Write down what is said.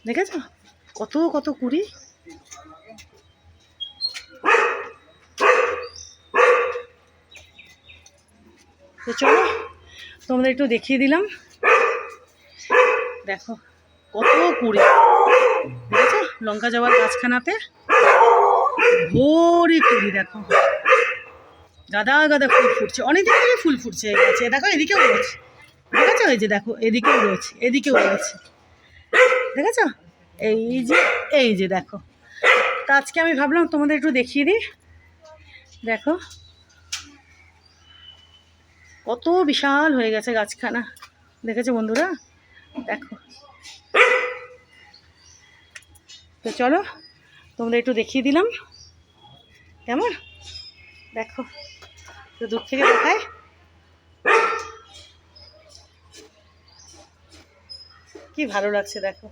দেখেছো কত কত কুড়ি। তো চলো তোমাদের একটু দেখিয়ে দিলাম, দেখো কত কুড়ি। দেখেছো লঙ্কা জবার গাছখানাতে ভরি কুড়ি, দেখো গাদা গাদা ফুল ফুটছে, অনেকদিন থেকে ফুল ফুটছে এই গাছে। দেখো এদিকেও রয়েছে, দেখেছো এই যে দেখো এদিকেও রয়েছে, এদিকেও রয়েছে, দেখেছো এই যে দেখো। তো আজকে আমি ভাবলাম তোমাদের একটু দেখিয়ে দিই, দেখো কত বিশাল হয়ে গেছে গাছখানা, দেখেছো বন্ধুরা, দেখো। তো চলো তোমাদের একটু দেখিয়ে দিলাম, কেমন দেখো, তো দূর থেকে দেখায়, কি ভালো লাগছে দেখো।